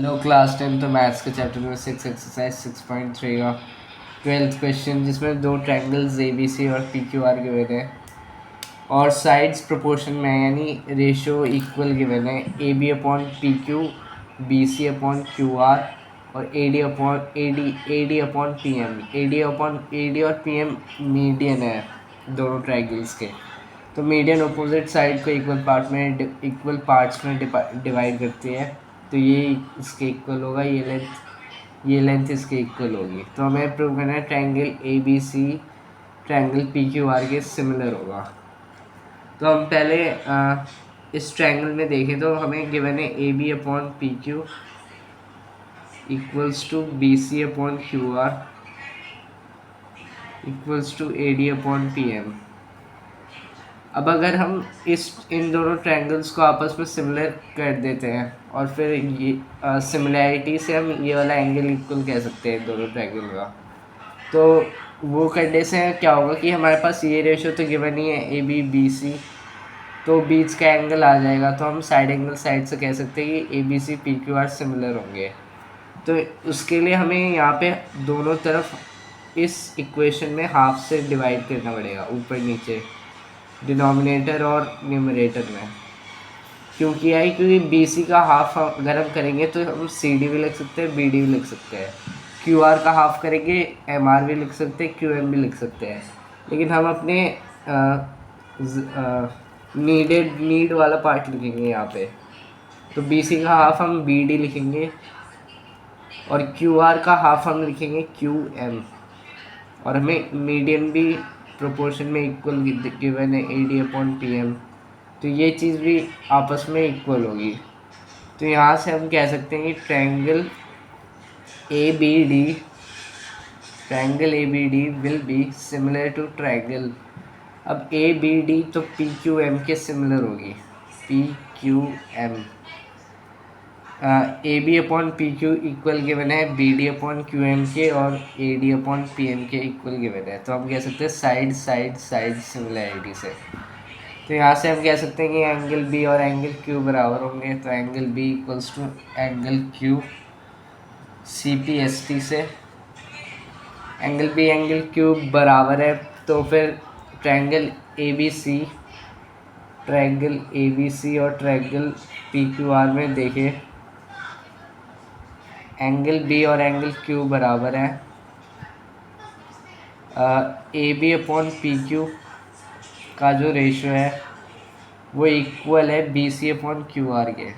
Hello class 10 तो maths के chapter में 6 एक्सरसाइज 6.3 का 12th क्वेश्चन, जिसमें दो ट्रायंगल्स ए बी सी और पी क्यू आर गिवन है और साइड्स प्रोपोर्शन में यानी रेशो इक्वल गिवन है। A B upon P Q, B C upon Q R और A D upon P M. A D और पी एम मीडियन है दोनों ट्रायंगल्स के। तो मीडियन अपोजिट साइड को इक्वल पार्ट्स में डिवाइड करती है, तो ये इसके इक्वल होगा, ये लेंथ इसके इक्वल होगी। तो हमें प्रूव करना है triangle A B C triangle P Q R के सिमिलर होगा। तो हम पहले इस ट्रायंगल में देखें तो हमें गिवन है A B upon P Q equals to B C upon Q R equals to A D upon P M. अब अगर हम इन दोनों ट्रायंगल्स को आपस में सिमिलर कर देते हैं और फिर ये सिमिलैरिटी से हम ये वाला एंगल इक्वल कह सकते हैं दोनों ट्रायंगल का। तो वो करने से क्या होगा कि हमारे पास ये रेशो तो गिवन ही है ए बी बी सी, तो बीच का एंगल आ जाएगा। तो हम साइड एंगल साइड से कह सकते हैं कि A B C P Q R similar होंगे। तो उसके लिए हमें यहाँ पे दोनों तरफ इस इक्वेशन में हाफ से डिवाइड करना पड़ेगा, ऊपर नीचे डिनोमिनेटर और न्यूमरेटर में। क्योंकि बी सी का हाफ अगर हम करेंगे तो हम सी डी भी लिख सकते हैं, बी डी भी लिख सकते हैं। क्यू आर का हाफ करेंगे, एम आर भी लिख सकते हैं, क्यू एम भी लिख सकते हैं। लेकिन हम अपने नीड वाला पार्ट लिखेंगे यहाँ पे। तो बी सी का हाफ हम बी डी लिखेंगे और क्यू आर का हाफ हम लिखेंगे क्यू एम। और हमें मीडियन भी प्रोपोर्शन में इक्वल गिवन है A D upon P M, तो ये चीज़ भी आपस में इक्वल होगी। तो यहाँ से हम कह सकते हैं कि triangle A B D will be similar to triangle. अब ए बी डी तो पी क्यू एम के सिमिलर होगी, P Q M. A B upon P Q equal given है B D upon Q M के और A D upon P M के equal given है। तो हम कह सकते हैं साइड सिमिलैरिटी से। तो यहाँ से हम कह सकते हैं कि एंगल बी और एंगल क्यू बराबर होंगे। तो angle B equals to angle Q C P S T से। एंगल बी एंगल क्यू बराबर है, तो फिर ट्रायंगल ए बी सी और ट्रायंगल पी क्यू आर में देखें, एंगल बी और एंगल क्यू बराबर है A B upon P Q का जो रेशो है वो इक्वल है B C upon Q R के।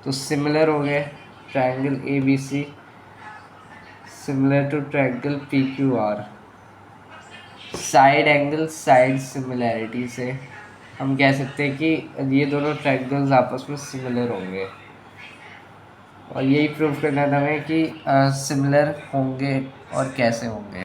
तो सिमिलर हो गए triangle A B C similar to triangle P Q R. Side angle side similarity से हम कह सकते हैं कि ये दोनों ट्रायंगल्स आपस में सिमिलर होंगे और यही प्रूव करना था हमें कि सिमिलर होंगे और कैसे होंगे।